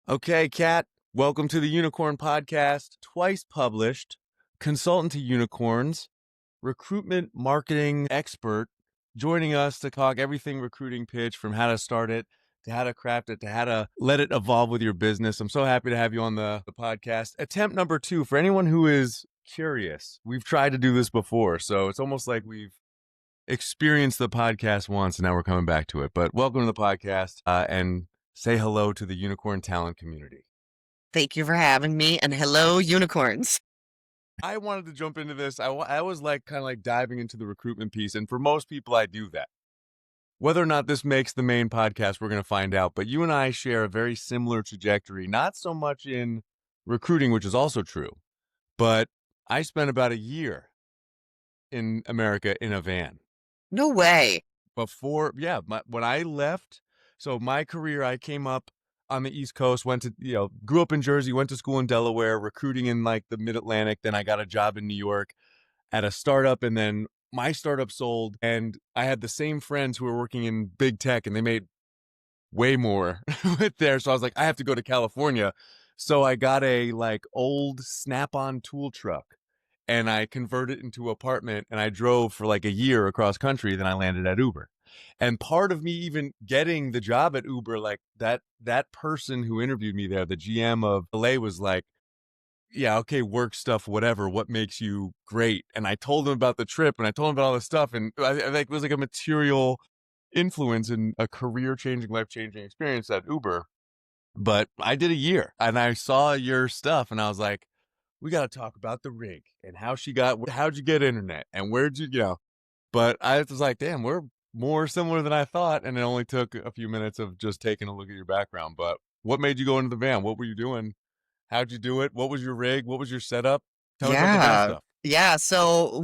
Okay, Kat, welcome to the Unicorn Podcast, twice published, consultant to unicorns, recruitment marketing expert, joining us to talk everything recruiting pitch from how to start it to how to craft it to how to let it evolve with your business. I'm so happy to have you on the podcast. Attempt number 2 for anyone who is curious. We've tried to do this before, so it's almost like we've experienced the podcast once and now we're coming back to it. But welcome to the podcast and say hello to the unicorn talent community. Thank you for having me, and hello, unicorns. I wanted to jump into this. I was like kind of like diving into the recruitment piece, and for most people, I do that. Whether or not this makes the main podcast, we're going to find out. But you and I share a very similar trajectory, not so much in recruiting, which is also true, but I spent about a year in America in a van. No way. Before, yeah, when I left, so my career, I came up on the East Coast, went to, grew up in Jersey, went to school in Delaware, recruiting in like the Mid-Atlantic. Then I got a job in New York at a startup, and then my startup sold, and I had the same friends who were working in big tech, and they made way more with there. So I was like, I have to go to California. So I got a like old Snap-on tool truck and I converted it into an apartment and I drove for like a year across country. Then I landed at Uber. And part of me even getting the job at Uber, like that person who interviewed me there, the GM of LA, was like, yeah, okay, work stuff, whatever. What makes you great? And I told him about the trip and I told him about all this stuff. And I think it was like a material influence in a career changing, life changing experience at Uber. But I did a year and I saw your stuff and I was like, we got to talk about the rig and how'd you get internet and where'd you. But I was like, damn, we're more similar than I thought. And it only took a few minutes of just taking a look at your background. But what made you go into the van? What were you doing? How'd you do it? What was your rig? What was your setup? Tell me about the van Yeah. stuff. Yeah. So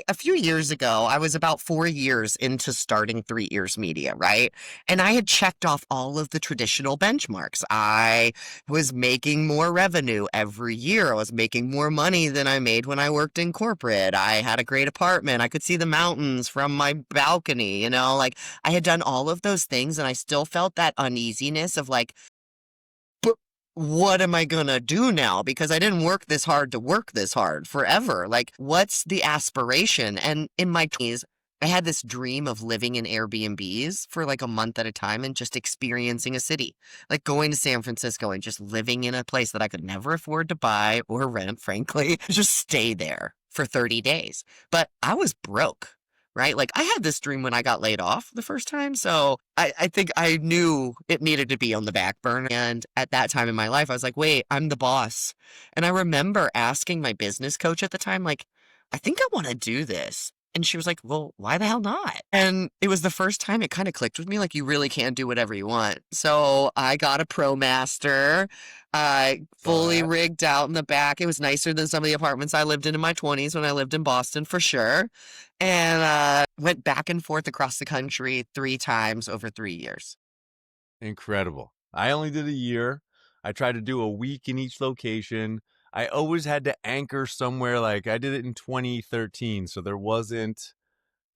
a few years ago, I was about 4 years into starting 3 Ears Media, right? And I had checked off all of the traditional benchmarks. I was making more revenue every year. I was making more money than I made when I worked in corporate. I had a great apartment. I could see the mountains from my balcony, like I had done all of those things and I still felt that uneasiness of like, but what am I gonna do now? Because I didn't work this hard to work this hard forever. Like, what's the aspiration? And in my 20s, I had this dream of living in Airbnbs for like a month at a time and just experiencing a city, like going to San Francisco and just living in a place that I could never afford to buy or rent, frankly, just stay there for 30 days. But I was broke. Right? Like I had this dream when I got laid off the first time. So I think I knew it needed to be on the back burner. And at that time in my life, I was like, wait, I'm the boss. And I remember asking my business coach at the time, like, I think I want to do this. And she was like, well, why the hell not? And it was the first time it kind of clicked with me, like, you really can do whatever you want. So I got a ProMaster, Saw fully that. rigged out in the back. It was nicer than some of the apartments I lived in my 20s when I lived in Boston, for sure. And went back and forth across the country 3 times over 3 years. Incredible. I only did a year. I tried to do a week in each location. I always had to anchor somewhere. Like I did it in 2013, so there wasn't,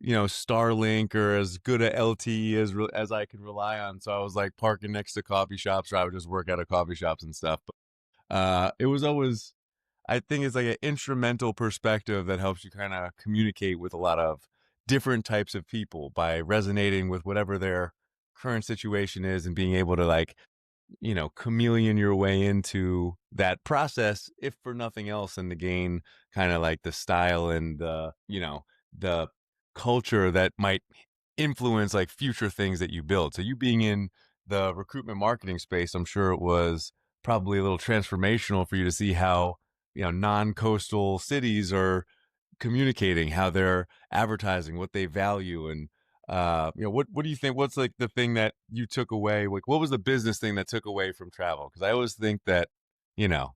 Starlink or as good a LTE as I could rely on. So I was like parking next to coffee shops, or I would just work out of coffee shops and stuff. But it was always, I think it's like an instrumental perspective that helps you kind of communicate with a lot of different types of people by resonating with whatever their current situation is and being able to like, chameleon your way into that process, if for nothing else, and to gain kind of like the style and the culture that might influence like future things that you build. So you being in the recruitment marketing space, I'm sure it was probably a little transformational for you to see how, non-coastal cities are communicating, how they're advertising, what they value, and what do you think? What's like the thing that you took away? Like, what was the business thing that took away from travel? Because I always think that you know,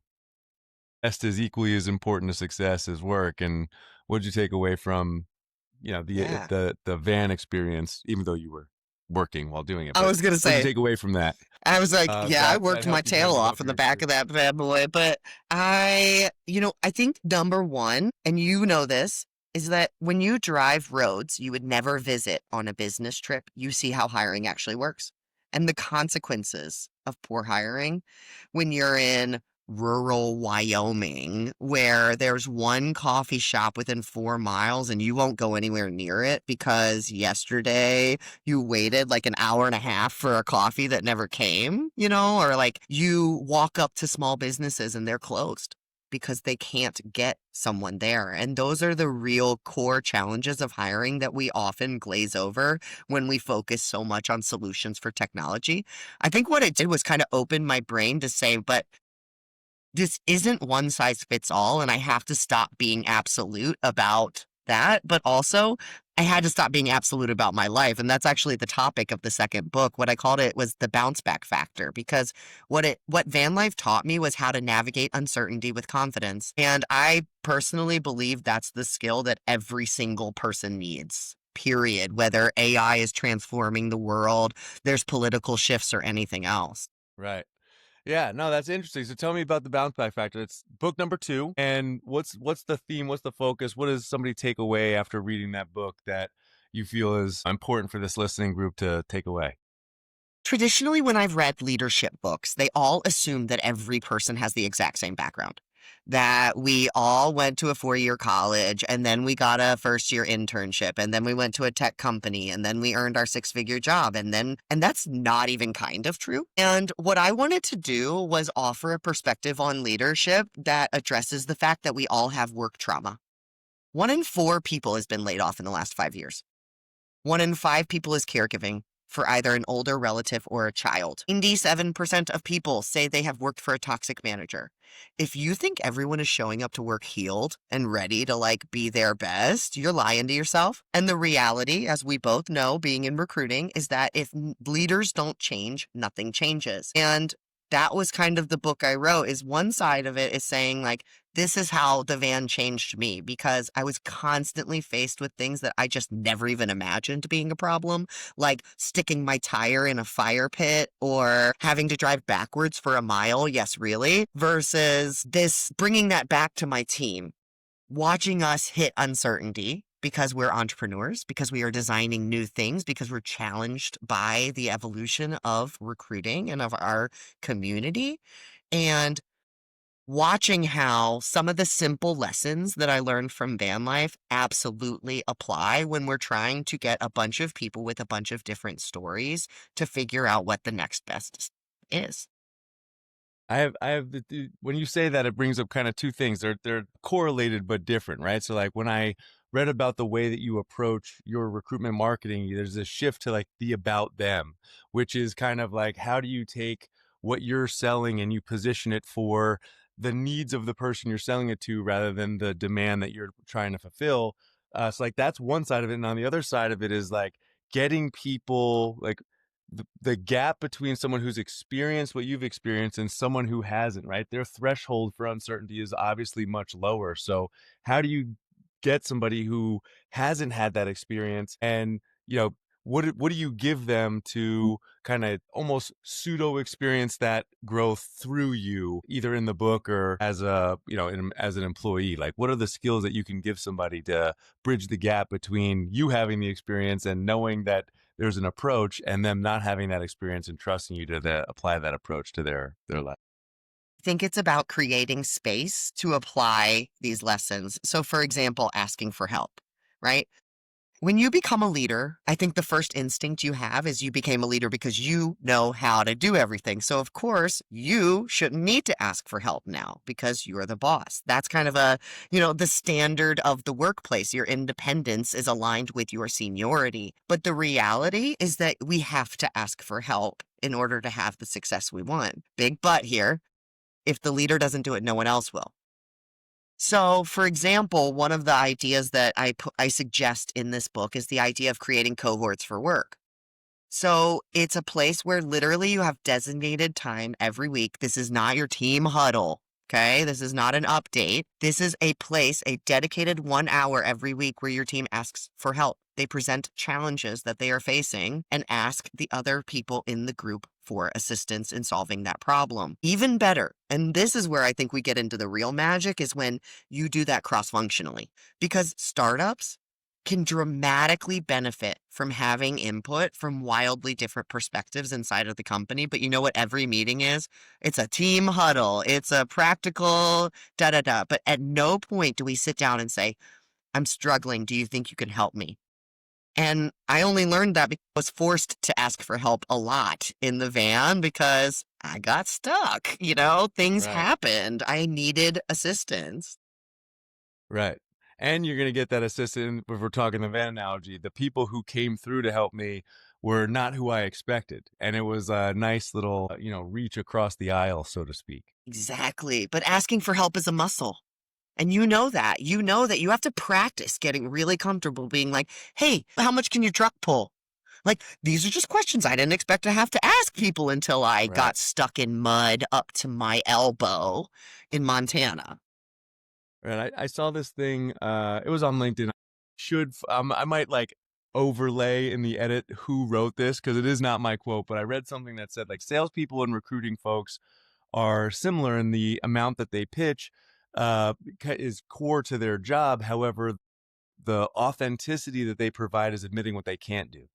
rest is equally as important to success as work. And what did you take away from Yeah. the van experience? Even though you were working while doing it, I but was going to what did you say, take away from that? I was like, yeah, I That worked my helped you tail kind of off develop in your the back of experience. that bad boy. But I think number one, and you know this, is that when you drive roads you would never visit on a business trip, you see how hiring actually works and the consequences of poor hiring when you're in rural Wyoming where there's one coffee shop within 4 miles and you won't go anywhere near it because yesterday you waited like an hour and a half for a coffee that never came, or like you walk up to small businesses and they're closed because they can't get someone there. And those are the real core challenges of hiring that we often glaze over when we focus so much on solutions for technology. I think what it did was kind of open my brain to say, but this isn't one size fits all, and I have to stop being absolute about that. But also, I had to stop being absolute about my life. And that's actually the topic of the second book. What I called it was the bounce back factor, because what van life taught me was how to navigate uncertainty with confidence. And I personally believe that's the skill that every single person needs. Period. Whether AI is transforming the world, there's political shifts or anything else. Right. Yeah, no, that's interesting. So tell me about the bounce back factor. It's book number 2, and what's the theme? What's the focus? What does somebody take away after reading that book that you feel is important for this listening group to take away? Traditionally, when I've read leadership books, they all assume that every person has the exact same background, that we all went to a 4-year college and then we got a first-year internship and then we went to a tech company and then we earned our 6-figure job and that's not even kind of true. And what I wanted to do was offer a perspective on leadership that addresses the fact that we all have work trauma. 1 in 4 people has been laid off in the last 5 years. 1 in 5 people is caregiving for either an older relative or a child. 97% of people say they have worked for a toxic manager. If you think everyone is showing up to work healed and ready to be their best, you're lying to yourself. And the reality, as we both know, being in recruiting, is that if leaders don't change, nothing changes. And that was kind of the book I wrote. Is one side of it is saying this is how the van changed me, because I was constantly faced with things that I just never even imagined being a problem, like sticking my tire in a fire pit or having to drive backwards for a mile. Yes, really. Versus this, bringing that back to my team, watching us hit uncertainty because we're entrepreneurs, because we are designing new things, because we're challenged by the evolution of recruiting and of our community. And watching how some of the simple lessons that I learned from van life absolutely apply when we're trying to get a bunch of people with a bunch of different stories to figure out what the next best is. I have when you say that, it brings up kind of two things. They're correlated but different, right? So when I read about the way that you approach your recruitment marketing, there's a shift to the about them, which is kind of how do you take what you're selling and you position it for the needs of the person you're selling it to rather than the demand that you're trying to fulfill. So that's one side of it, and on the other side of it is getting people the gap between someone who's experienced what you've experienced and someone who hasn't, right? Their threshold for uncertainty is obviously much lower. So how do you get somebody who hasn't had that experience, and what do you give them to kind of almost pseudo experience that growth through you, either in the book or as as an employee? What are the skills that you can give somebody to bridge the gap between you having the experience and knowing that there's an approach, and them not having that experience and trusting you to apply that approach to their life? I think it's about creating space to apply these lessons. So, for example, asking for help, right? When you become a leader, I think the first instinct you have is you became a leader because you know how to do everything. So, of course, you shouldn't need to ask for help now because you're the boss. That's kind of the standard of the workplace. Your independence is aligned with your seniority. But the reality is that we have to ask for help in order to have the success we want. Big but here. If the leader doesn't do it, no one else will. So, for example, one of the ideas that I suggest in this book is the idea of creating cohorts for work. So, it's a place where literally you have designated time every week. This is not your team huddle. Okay. This is not an update. This is a place, a dedicated 1 hour every week where your team asks for help. They present challenges that they are facing and ask the other people in the group for assistance in solving that problem. Even better, and this is where I think we get into the real magic, is when you do that cross-functionally. Because startups can dramatically benefit from having input from wildly different perspectives inside of the company. But you know what every meeting is? It's a team huddle. It's a practical da da da. But at no point do we sit down and say, I'm struggling. Do you think you can help me? And I only learned that because I was forced to ask for help a lot in the van because I got stuck. Things Right. happened. I needed assistance. Right. And you're going to get that assistant, if we're talking the van analogy, the people who came through to help me were not who I expected. And it was a nice little, reach across the aisle, so to speak. Exactly. But asking for help is a muscle. And you know that. You know that you have to practice getting really comfortable being like, hey, how much can your truck pull? Like, these are just questions I didn't expect to have to ask people until I Right. got stuck in mud up to my elbow in Montana. And I saw this thing, it was on LinkedIn. I might like overlay in the edit who wrote this because it is not my quote, but I read something that said like salespeople and recruiting folks are similar in the amount that they pitch is core to their job. However, the authenticity that they provide is admitting what they can't do,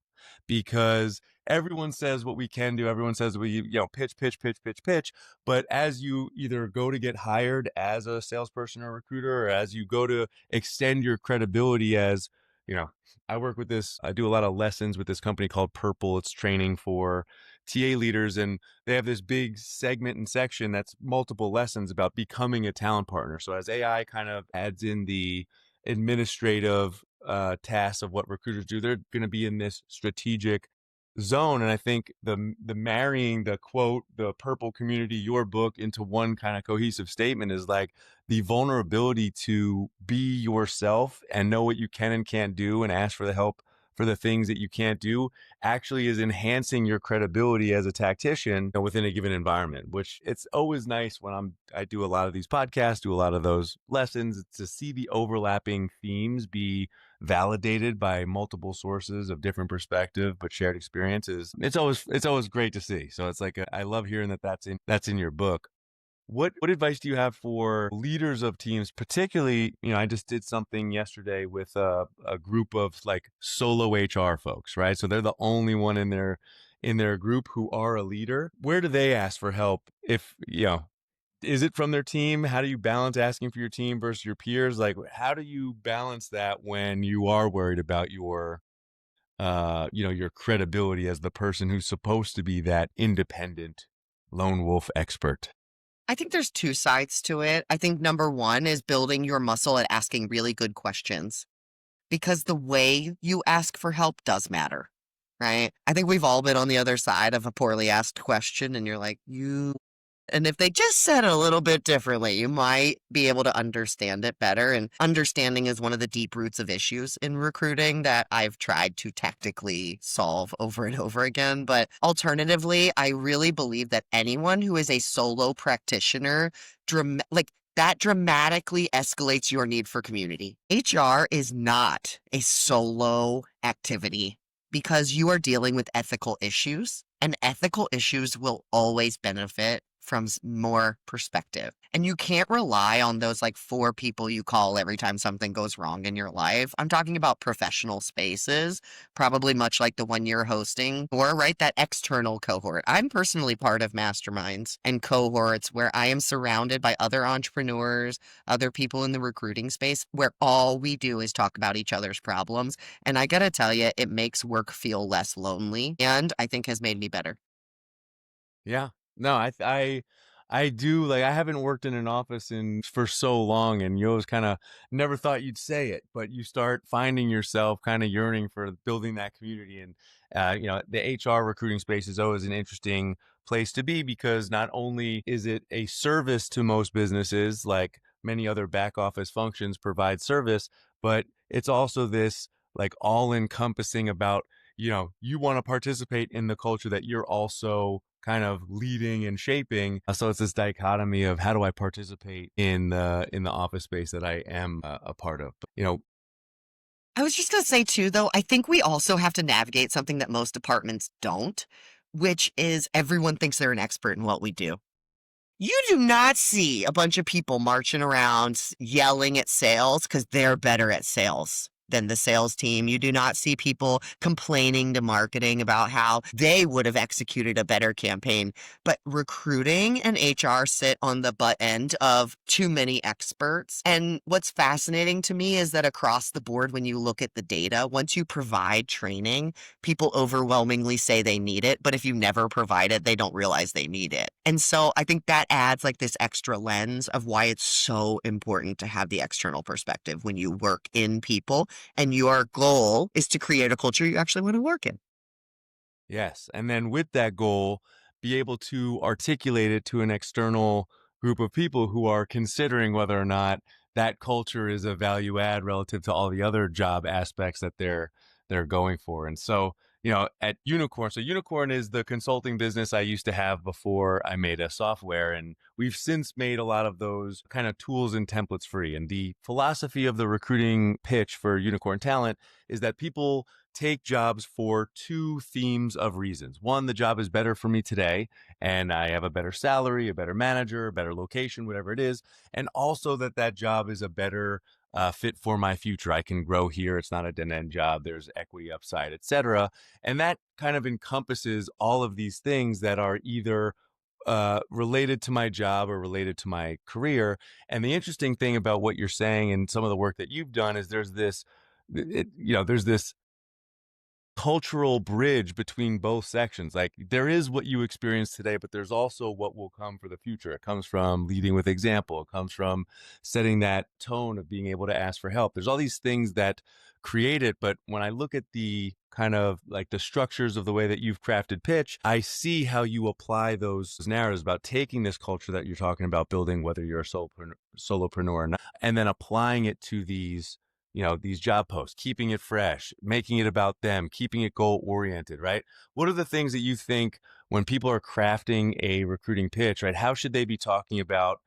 because everyone says what we can do. Everyone says we, pitch, pitch, pitch, pitch, pitch. But as you either go to get hired as a salesperson or recruiter, or as you go to extend your credibility as, I do a lot of lessons with this company called Purple. It's training for TA leaders. And they have this big segment and section that's multiple lessons about becoming a talent partner. So as AI kind of adds in the administrative tasks of what recruiters do, they're going to be in this strategic zone. And I think the marrying the quote, the Purple community, your book, into one kind of cohesive statement is like the vulnerability to be yourself and know what you can and can't do and ask for the help for the things that you can't do actually is enhancing your credibility as a tactician within a given environment, which it's always nice when I do a lot of these podcasts, do a lot of those lessons, to see the overlapping themes be validated by multiple sources of different perspective but shared experiences. It's always great to see. So it's like I love hearing that's in your book. What advice do you have for leaders of teams, particularly, I just did something yesterday with a group of like solo HR folks, right? So they're the only one in their group who are a leader. Where do they ask for help? If, is it from their team? How do you balance asking for your team versus your peers? Like, how do you balance that when you are worried about your credibility as the person who's supposed to be that independent lone wolf expert? I think there's two sides to it. I think number one is building your muscle at asking really good questions because the way you ask for help does matter, right? I think we've all been on the other side of a poorly asked question, and you're like, and if they just said it a little bit differently, you might be able to understand it better. And understanding is one of the deep roots of issues in recruiting that I've tried to tactically solve over and over again. But alternatively, I really believe that anyone who is a solo practitioner, that dramatically escalates your need for community. HR is not a solo activity because you are dealing with ethical issues, and ethical issues will always benefit from more perspective. And you can't rely on those like four people you call every time something goes wrong in your life. I'm talking about professional spaces, probably much like the one you're hosting, or right, that external cohort. I'm personally part of masterminds and cohorts where I am surrounded by other entrepreneurs, other people in the recruiting space, where all we do is talk about each other's problems. And I gotta tell you, it makes work feel less lonely and I think has made me better. Yeah. No, I do, like, I haven't worked in an office for so long, and you always kind of never thought you'd say it, but you start finding yourself kind of yearning for building that community. And the HR recruiting space is always an interesting place to be, because not only is it a service to most businesses, like many other back office functions provide service, but it's also this like all encompassing about, you want to participate in the culture that you're also kind of leading and shaping. So it's this dichotomy of how do I participate in the office space that I am a part of. But, I was just going to say, too, though, I think we also have to navigate something that most departments don't, which is everyone thinks they're an expert in what we do. You do not see a bunch of people marching around yelling at sales because they're better at sales than the sales team. You do not see people complaining to marketing about how they would have executed a better campaign. But recruiting and HR sit on the butt end of too many experts. And what's fascinating to me is that across the board, when you look at the data, once you provide training, people overwhelmingly say they need it. But if you never provide it, they don't realize they need it. And so I think that adds like this extra lens of why it's so important to have the external perspective when you work in people and your goal is to create a culture you actually want to work in. Yes. And then with that goal, be able to articulate it to an external group of people who are considering whether or not that culture is a value add relative to all the other job aspects that they're going for. And so, at Unicorn, so Unicorn is the consulting business I used to have before I made a software. And we've since made a lot of those kind of tools and templates free. And the philosophy of the recruiting pitch for Unicorn Talent is that people take jobs for two themes of reasons. One, the job is better for me today, and I have a better salary, a better manager, a better location, whatever it is. And also that job is a better fit for my future. I can grow here. It's not a dead end job. There's equity upside, etc. And that kind of encompasses all of these things that are either related to my job or related to my career. And the interesting thing about what you're saying and some of the work that you've done is there's this cultural bridge between both sections. Like there is what you experience today, but there's also what will come for the future. It comes from leading with example. It comes from setting that tone of being able to ask for help. There's all these things that create it. But when I look at the kind of like the structures of the way that you've crafted pitch, I see how you apply those narratives about taking this culture that you're talking about building, whether you're a solopreneur or not, and then applying it to these job posts, keeping it fresh, making it about them, keeping it goal oriented, right? What are the things that you think when people are crafting a recruiting pitch, right? How should they be talking about,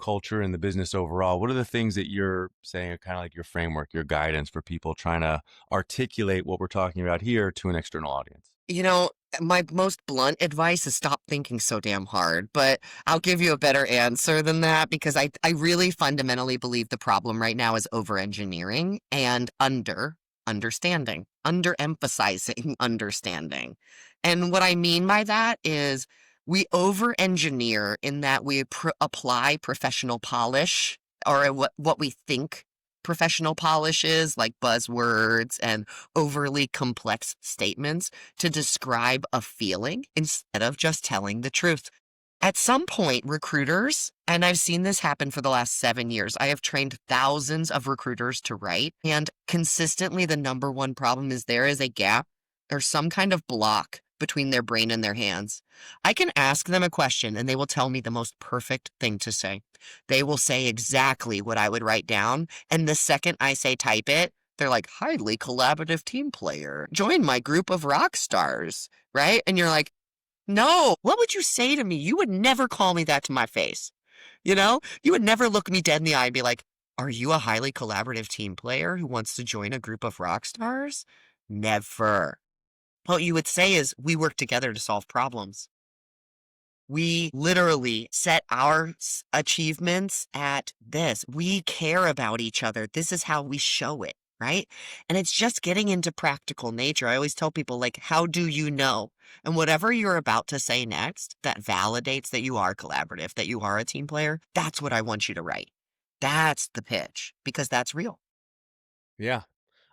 culture and the business overall? What are the things that you're saying are kind of like your framework, your guidance for people trying to articulate what we're talking about here to an external audience? You know, my most blunt advice is stop thinking so damn hard, but I'll give you a better answer than that because I really fundamentally believe the problem right now is over engineering and understanding, under emphasizing understanding. And what I mean by that is we over engineer in that we apply professional polish or what we think professional polish is, like buzzwords and overly complex statements to describe a feeling instead of just telling the truth. At some point, recruiters, and I've seen this happen for the last 7 years, I have trained thousands of recruiters to write, and consistently the number one problem is there is a gap or some kind of block between their brain and their hands. I can ask them a question and they will tell me the most perfect thing to say. They will say exactly what I would write down. And the second I say type it, they're like, highly collaborative team player. Join my group of rock stars, right? And you're like, no, what would you say to me? You would never call me that to my face. You would never look me dead in the eye and be like, are you a highly collaborative team player who wants to join a group of rock stars? Never. What you would say is, we work together to solve problems. We literally set our achievements at this. We care about each other. This is how we show it, right? And it's just getting into practical nature. I always tell people, like, how do you know? And whatever you're about to say next that validates that you are collaborative, that you are a team player, that's what I want you to write. That's the pitch because that's real. Yeah.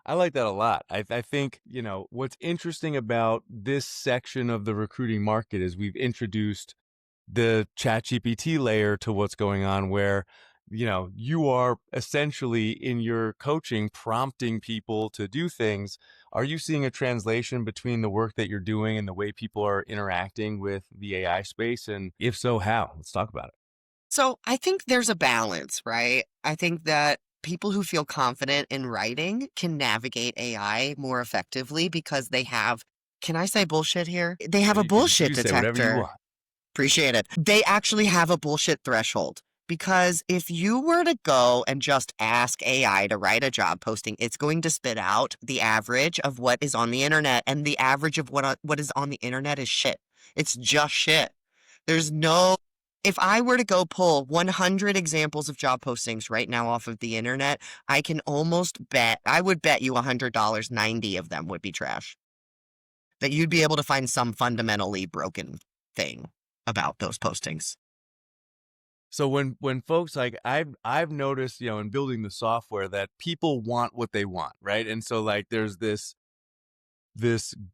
I like that a lot. I think, what's interesting about this section of the recruiting market is we've introduced the ChatGPT layer to what's going on where, you are essentially in your coaching prompting people to do things. Are you seeing a translation between the work that you're doing and the way people are interacting with the AI space? And if so, how? Let's talk about it. So I think there's a balance, right? I think that people who feel confident in writing can navigate AI more effectively because they have, can I say bullshit here? They have Yeah, a you can bullshit you say whatever you detector. want. Appreciate it. They actually have a bullshit threshold. Because if you were to go and just ask AI to write a job posting, it's going to spit out the average of what is on the internet. And the average of what is on the internet is shit. It's just shit. There's no If I were to go pull 100 examples of job postings right now off of the internet, I can almost bet, I would bet you $100 90 of them would be trash. That you'd be able to find some fundamentally broken thing about those postings. So when folks like I've noticed, in building the software that people want what they want, right? And so like there's this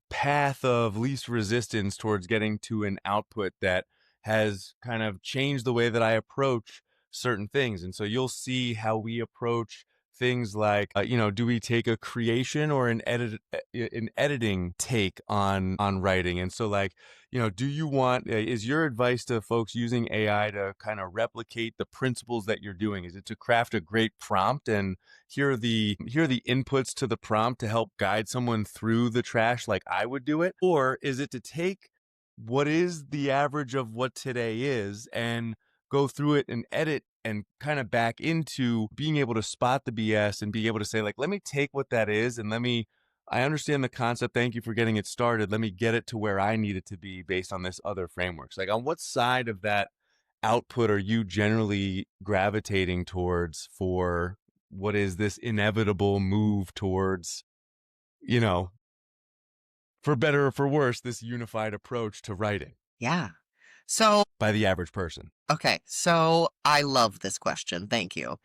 path of least resistance towards getting to an output that has kind of changed the way that I approach certain things. And so you'll see how we approach things like, do we take a creation or an editing take on writing? And so like, do you want, is your advice to folks using AI to kind of replicate the principles that you're doing? Is it to craft a great prompt and here are the inputs to the prompt to help guide someone through the trash like I would do it? Or is it to take what is the average of what today is and go through it and edit and kind of back into being able to spot the BS and be able to say, like, let me take what that is and I understand the concept. Thank you for getting it started. Let me get it to where I need it to be based on this other frameworks. Like, on what side of that output are you generally gravitating towards for what is this inevitable move towards, you know, for better or for worse, this unified approach to writing Yeah. So, by the average person? okay. So I love this question. Thank you.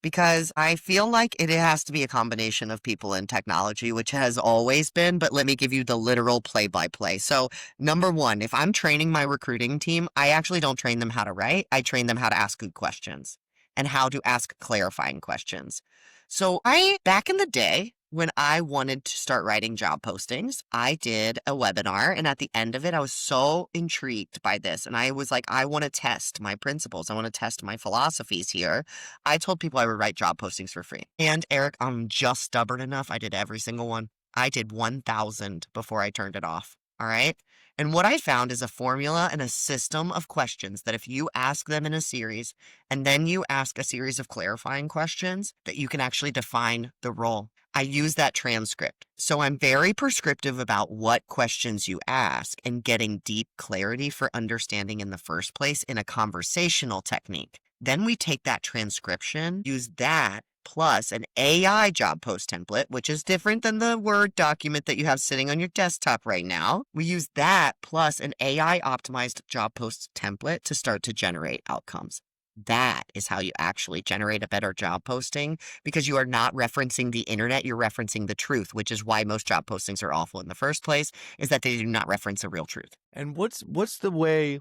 Because I feel like it has to be a combination of people and technology, which has always been, but let me give you the literal play by play. So, number one, if I'm training my recruiting team, I actually don't train them how to write. I train them how to ask good questions and how to ask clarifying questions. So, back in the day, when I wanted to start writing job postings, I did a webinar. And at the end of it, I was so intrigued by this. And I was like, I want to test my principles. I want to test my philosophies here. I told people I would write job postings for free. And Eric, I'm just stubborn enough. I did every single one. I did 1,000 before I turned it off. All right. And what I found is a formula and a system of questions that if you ask them in a series and then you ask a series of clarifying questions, that you can actually define the role. I use that transcript. So I'm very prescriptive about what questions you ask and getting deep clarity for understanding in the first place in a conversational technique. Then we take that transcription, use that plus an AI job post template, which is different than the Word document that you have sitting on your desktop right now. We use that plus an AI optimized job post template to start to generate outcomes. That is how you actually generate a better job posting because you are not referencing the internet, you're referencing the truth, which is why most job postings are awful in the first place, is that they do not reference a real truth. And what's the way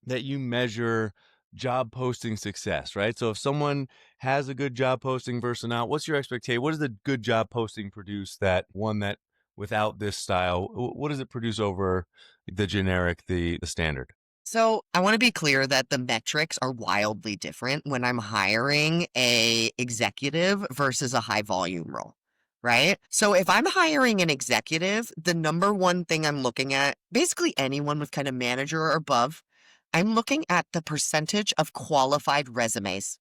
that you measure job posting success, right? So if someone has a good job posting versus not, what's your expectation? What does a good job posting produce that one that without this style, what does it produce over the generic, the standard? So I want to be clear that the metrics are wildly different when I'm hiring a executive versus a high volume role, right? So if I'm hiring an executive, the number one thing I'm looking at, basically anyone with kind of manager or above, I'm looking at the percentage of qualified resumes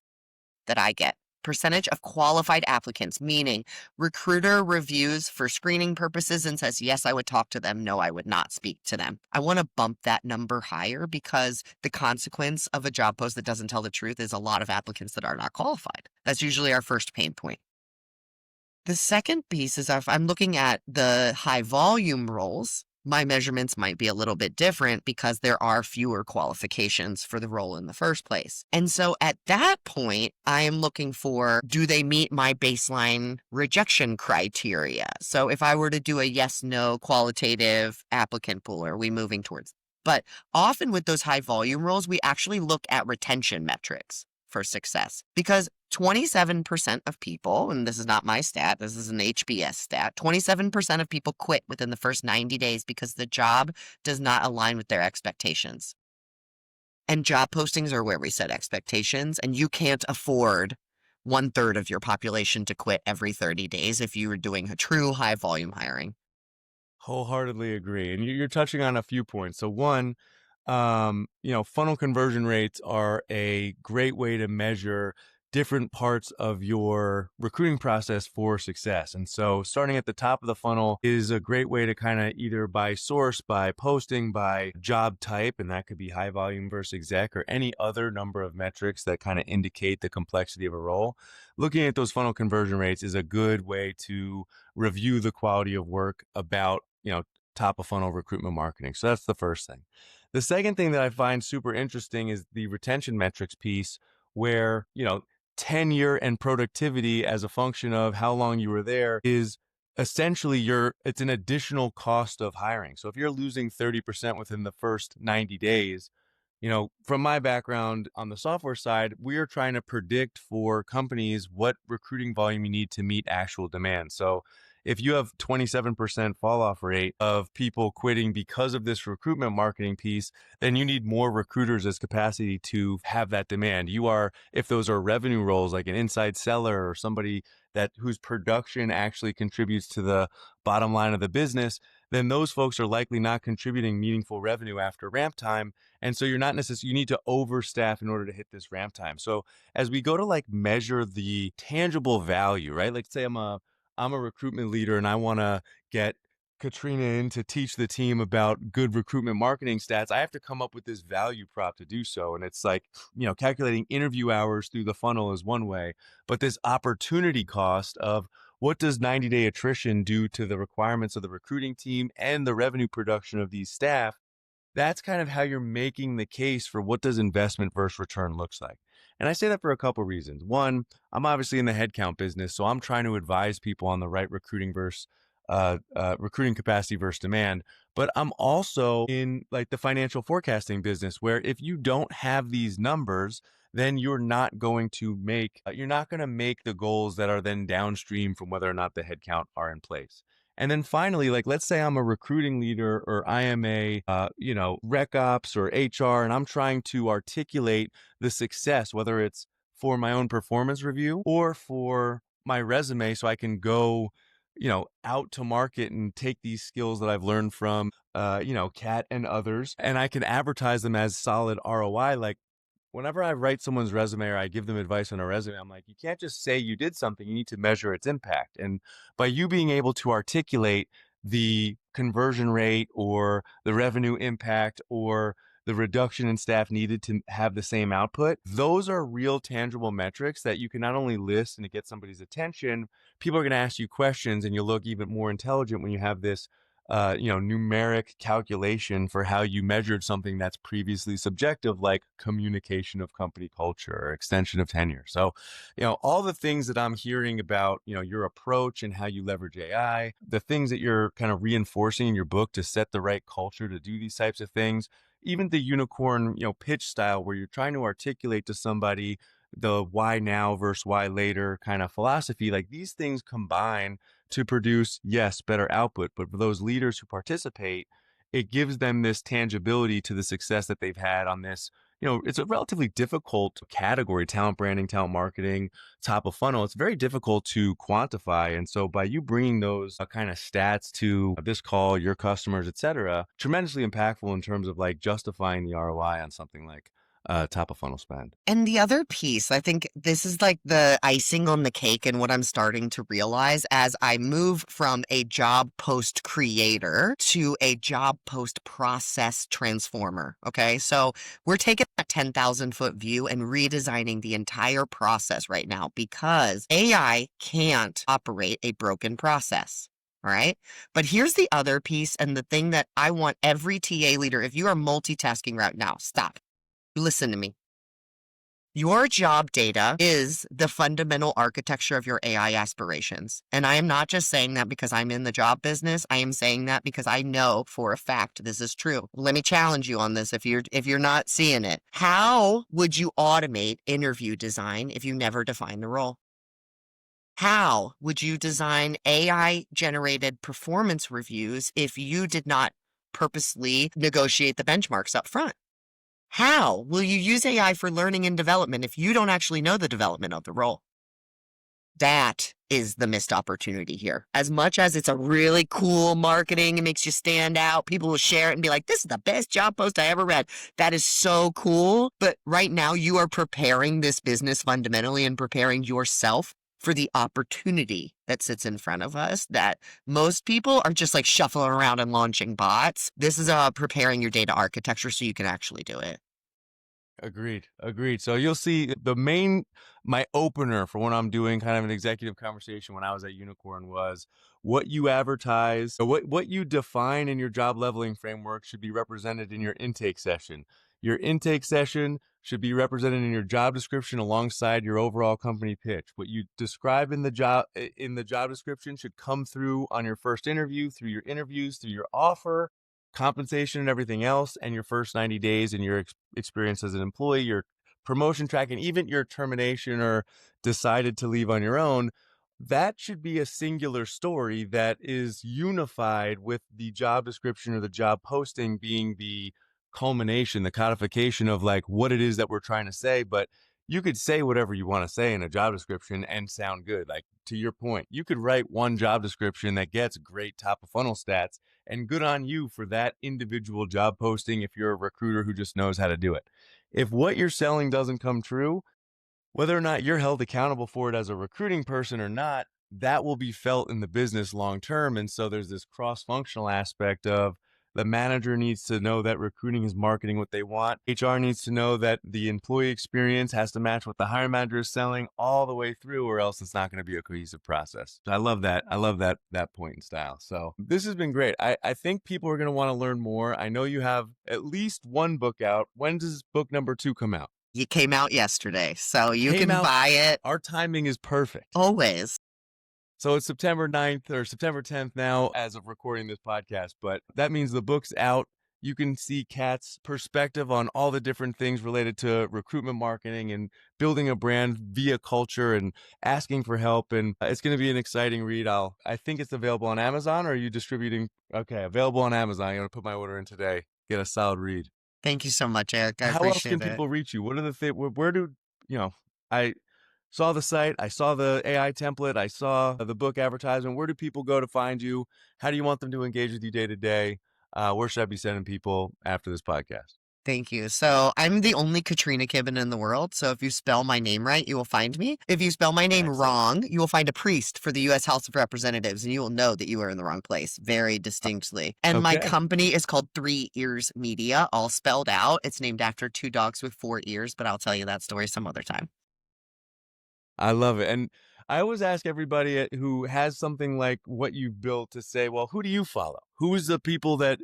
that I get. Percentage of qualified applicants, meaning recruiter reviews for screening purposes and says, yes, I would talk to them. No, I would not speak to them. I want to bump that number higher because the consequence of a job post that doesn't tell the truth is a lot of applicants that are not qualified. That's usually our first pain point. The second piece is if I'm looking at the high volume roles, my measurements might be a little bit different because there are fewer qualifications for the role in the first place. And so at that point, I am looking for, do they meet my baseline rejection criteria? So if I were to do a yes, no qualitative applicant pool, are we moving towards? But often with those high volume roles, we actually look at retention metrics for success because 27% of people, and this is not my stat, this is an HBS stat, 27% of people quit within the first 90 days because the job does not align with their expectations. And job postings are where we set expectations, and you can't afford 1/3 of your population to quit every 30 days if you were doing a true high volume hiring. Wholeheartedly agree. And you're touching on a few points. So one, funnel conversion rates are a great way to measure different parts of your recruiting process for success. And so starting at the top of the funnel is a great way to kind of either by source, by posting, by job type, and that could be high volume versus exec or any other number of metrics that kind of indicate the complexity of a role. Looking at those funnel conversion rates is a good way to review the quality of work about, top of funnel recruitment marketing. So that's the first thing. The second thing that I find super interesting is the retention metrics piece where, tenure and productivity as a function of how long you were there is essentially it's an additional cost of hiring. So if you're losing 30% within the first 90 days, from my background on the software side, we are trying to predict for companies what recruiting volume you need to meet actual demand. So if you have 27% fall off rate of people quitting because of this recruitment marketing piece, then you need more recruiters as capacity to have that demand. If those are revenue roles like an inside seller or somebody whose production actually contributes to the bottom line of the business, then those folks are likely not contributing meaningful revenue after ramp time. And so you're not necessarily, you need to overstaff in order to hit this ramp time. So as we go to like measure the tangible value, right? Like say I'm a recruitment leader and I want to get Katrina in to teach the team about good recruitment marketing stats. I have to come up with this value prop to do so. And it's like, calculating interview hours through the funnel is one way, but this opportunity cost of what does 90-day attrition do to the requirements of the recruiting team and the revenue production of these staff? That's kind of how you're making the case for what does investment versus return looks like. And I say that for a couple of reasons. One, I'm obviously in the headcount business, so I'm trying to advise people on the right recruiting versus recruiting capacity versus demand. But I'm also in like the financial forecasting business, where if you don't have these numbers, then you're not going to make the goals that are then downstream from whether or not the headcount are in place. And then finally, like, let's say I'm a recruiting leader or I am a, rec ops or HR, and I'm trying to articulate the success, whether it's for my own performance review or for my resume, so I can go, out to market and take these skills that I've learned from, Kat and others, and I can advertise them as solid ROI. Like, whenever I write someone's resume or I give them advice on a resume, I'm like, you can't just say you did something. You need to measure its impact. And by you being able to articulate the conversion rate or the revenue impact or the reduction in staff needed to have the same output, those are real tangible metrics that you can not only list and to get somebody's attention, people are going to ask you questions and you'll look even more intelligent when you have this numeric calculation for how you measured something that's previously subjective, like communication of company culture or extension of tenure. So, all the things that I'm hearing about, your approach and how you leverage AI, the things that you're kind of reinforcing in your book to set the right culture to do these types of things, even the unicorn, pitch style where you're trying to articulate to somebody the why now versus why later kind of philosophy, like these things combine to produce, yes, better output. But for those leaders who participate, it gives them this tangibility to the success that they've had on this. It's a relatively difficult category, talent branding, talent marketing, top of funnel. It's very difficult to quantify. And so by you bringing those kind of stats to this call, your customers, et cetera, tremendously impactful in terms of like justifying the ROI on something like top of funnel spend. And the other piece, I think this is like the icing on the cake, and what I'm starting to realize as I move from a job post creator to a job post process transformer. Okay. So we're taking that 10,000 foot view and redesigning the entire process right now because AI can't operate a broken process. All right. But here's the other piece, and the thing that I want every TA leader, if you are multitasking right now, stop. Listen to me. Your job data is the fundamental architecture of your AI aspirations. And I am not just saying that because I'm in the job business. I am saying that because I know for a fact this is true. Let me challenge you on this if you're not seeing it. How would you automate interview design if you never define the role? How would you design AI generated performance reviews if you did not purposely negotiate the benchmarks up front? How will you use AI for learning and development if you don't actually know the development of the role? That is the missed opportunity here. As much as it's a really cool marketing, it makes you stand out. People will share it and be like, this is the best job post I ever read. That is so cool. But right now, you are preparing this business fundamentally and preparing yourself for the opportunity that sits in front of us that most people are just like shuffling around and launching bots. This is preparing your data architecture so you can actually do it. Agreed. Agreed. So you'll see my opener for when I'm doing kind of an executive conversation when I was at Unicorn was what you advertise, or what you define in your job leveling framework should be represented in your intake session. Your intake session should be represented in your job description alongside your overall company pitch. What you describe in the job description should come through on your first interview, through your interviews, through your offer, compensation and everything else, and your first 90 days and your experience as an employee, your promotion track, and even your termination or decided to leave on your own. That should be a singular story that is unified with the job description or the job posting being the culmination, the codification of like what it is that we're trying to say. But you could say whatever you want to say in a job description and sound good. Like to your point, you could write one job description that gets great top of funnel stats, and good on you for that individual job posting if you're a recruiter who just knows how to do it. If what you're selling doesn't come true, whether or not you're held accountable for it as a recruiting person or not, that will be felt in the business long term. And so there's this cross functional aspect of the manager needs to know that recruiting is marketing what they want. HR needs to know that the employee experience has to match what the hiring manager is selling all the way through, or else it's not going to be a cohesive process. So I love that. I love that point in style. So this has been great. I think people are going to want to learn more. I know you have at least one book out. When does book number 2 come out? It came out yesterday, so you Came can out. buy it Our timing is perfect. always. So it's September 9th or September 10th now as of recording this podcast, but that means the book's out. You can see Kat's perspective on all the different things related to recruitment marketing and building a brand via culture and asking for help. And it's going to be an exciting read. I think it's available on Amazon, or are you distributing? Okay, available on Amazon. I'm going to put my order in today. Get a solid read. Thank you so much, Eric. I How else can appreciate it. people reach you? What are the things? Where do you know? I saw the site, I saw the AI template, I saw the book advertisement. Where do people go to find you? How do you want them to engage with you day to day? Where should I be sending people after this podcast? Thank you. So I'm the only Katrina Kibben in the world. So if you spell my name right, you will find me. If you spell my name Excellent. wrong, you will find a priest for the U.S. House of Representatives, and you will know that you are in the wrong place very distinctly. And my Okay. company is called 3 Ears Media, all spelled out. It's named after 2 dogs with 4 ears, but I'll tell you that story some other time. I love it. And I always ask everybody who has something like what you've built to say, well, who do you follow? Who are the people that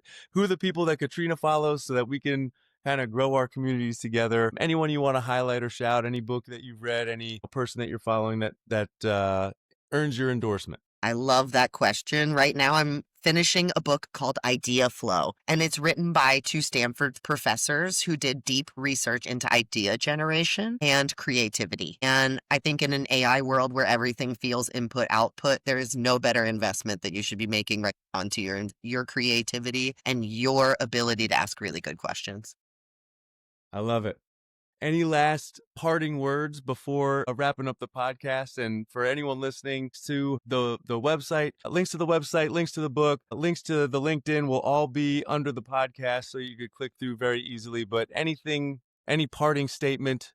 Katrina follows so that we can kind of grow our communities together? Anyone you want to highlight or shout, any book that you've read, any person that you're following that earns your endorsement? I love that question. Right now, I'm finishing a book called Idea Flow, and it's written by 2 Stanford professors who did deep research into idea generation and creativity. And I think in an AI world where everything feels input output, there is no better investment that you should be making right onto your creativity and your ability to ask really good questions. I love it. Any last parting words before wrapping up the podcast? And for anyone listening to the website, links to the website, links to the book, links to the LinkedIn will all be under the podcast, so you could click through very easily. But any parting statement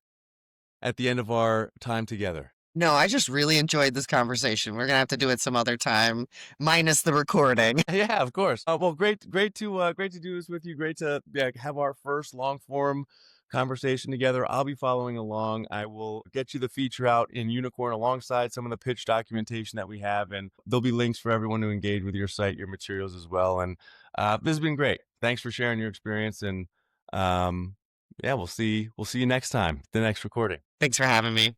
at the end of our time together? No, I just really enjoyed this conversation. We're going to have to do it some other time, minus the recording. Yeah, of course. Well, great to do this with you. Great to have our first long form conversation together. I'll be following along. I will get you the feature out in Unicorn alongside some of the pitch documentation that we have, and there'll be links for everyone to engage with your site, your materials as well. And this has been great. Thanks for sharing your experience, and yeah, we'll see you next time, the next recording. Thanks for having me.